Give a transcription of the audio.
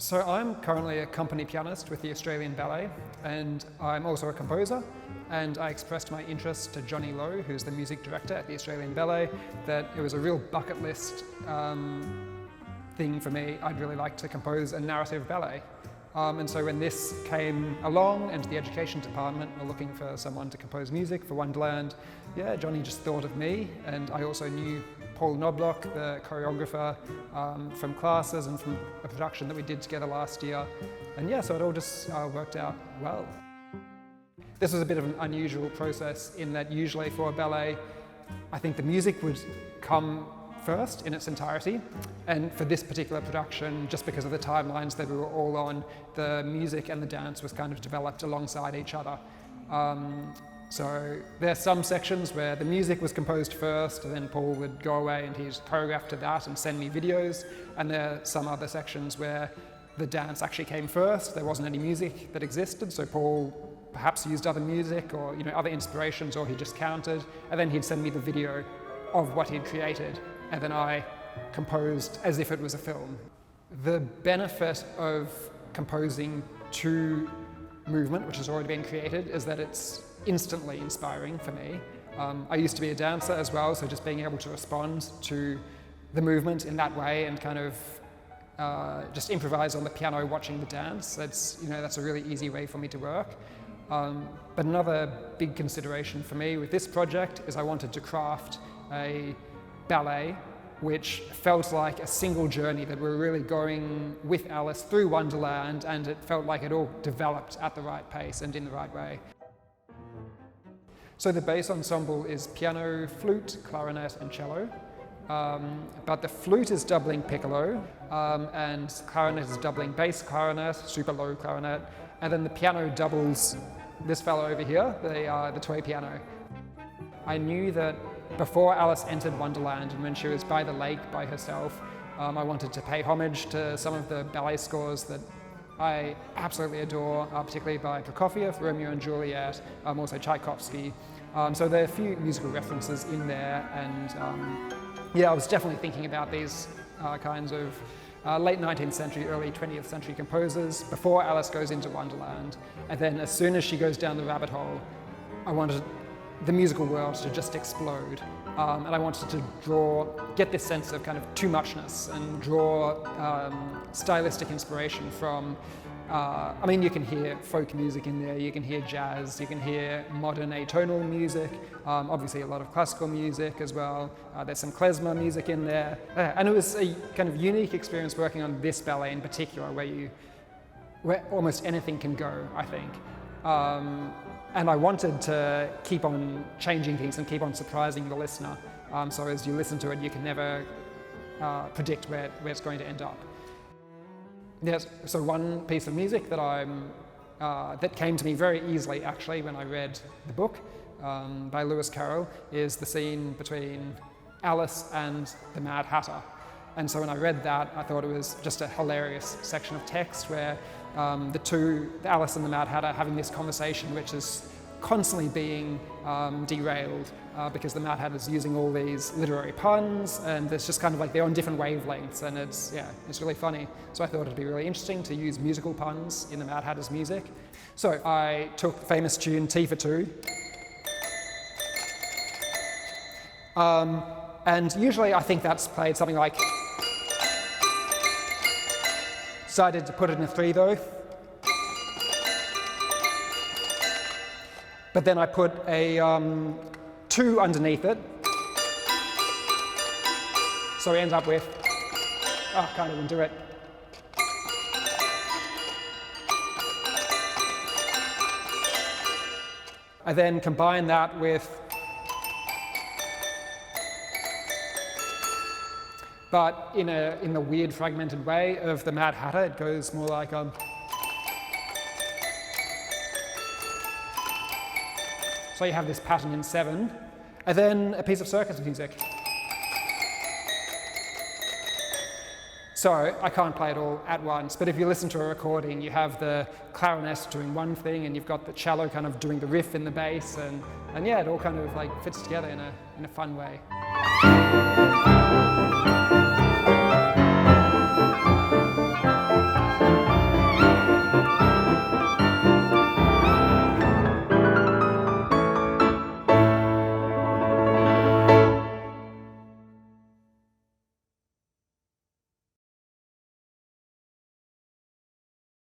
So I'm currently a company pianist with the Australian Ballet, and I'm also a composer. And I expressed my interest to Johnny Lowe, who's the music director at the Australian Ballet, that it was a real bucket list thing for me. I'd really like to compose a narrative ballet. And so when this came along and the education department were looking for someone to compose music for Wonderland, yeah, Johnny just thought of me. And I also knew Paul Knobloch, the choreographer, from classes and from a production that we did together last year. And yeah, so it all just worked out well. This was a bit of an unusual process in that usually for a ballet, I think the music would come first in its entirety. And for this particular production, just because of the timelines that we were all on, the music and the dance was kind of developed alongside each other. So there are some sections where the music was composed first, and then Paul would go away and he'd choreograph to that and send me videos. And there are some other sections where the dance actually came first. There wasn't any music that existed, so Paul perhaps used other music or other inspirations, or he just counted, and then he'd send me the video of what he'd created, and then I composed as if it was a film. The benefit of composing to movement, which has already been created, is that it's instantly inspiring for me. I used to be a dancer as well, so just being able to respond to the movement in that way and kind of just improvise on the piano watching the dance, that's a really easy way for me to work. But another big consideration for me with this project is I wanted to craft a ballet which felt like a single journey, that we're really going with Alice through Wonderland, and it felt like it all developed at the right pace and in the right way. So the bass ensemble is piano, flute, clarinet and cello. But the flute is doubling piccolo, and clarinet is doubling bass clarinet, super low clarinet, and then the piano doubles this fellow over here, the toy piano. I knew that before Alice entered Wonderland and when she was by the lake by herself, I wanted to pay homage to some of the ballet scores that I absolutely adore, particularly by Prokofiev, Romeo and Juliet, also Tchaikovsky. So there are a few musical references in there, and yeah, I was definitely thinking about these kinds of late 19th century, early 20th century composers before Alice goes into Wonderland. And then as soon as she goes down the rabbit hole, I wanted the musical world to just explode. And I wanted to get this sense of kind of too muchness and draw stylistic inspiration from, you can hear folk music in there, you can hear jazz, you can hear modern atonal music, obviously a lot of classical music as well. There's some klezmer music in there. And it was a kind of unique experience working on this ballet in particular, where almost anything can go, I think. And I wanted to keep on changing things and keep on surprising the listener. So as you listen to it, you can never predict where it's going to end up. Yes, so one piece of music that that came to me very easily actually when I read the book by Carroll is the scene between Alice and the Mad Hatter. And so when I read that, I thought it was just a hilarious section of text where Alice and the Mad Hatter having this conversation which is constantly being derailed because the Mad Hatter is using all these literary puns, and it's just kind of like they're on different wavelengths, and it's really funny. So I thought it'd be really interesting to use musical puns in the Mad Hatter's music. So I took the famous tune T for Two. And usually I think that's played something like. Decided to put it in a 3 though. But then I put a 2 underneath it. So we end up with, can't even do it. I then combine that with, but in the weird fragmented way of the Mad Hatter, it goes more like So you have this pattern in 7, and then a piece of circus music. So I can't play it all at once, but if you listen to a recording, you have the clarinet doing one thing, and you've got the cello kind of doing the riff in the bass, and yeah, it all kind of like fits together in a fun way.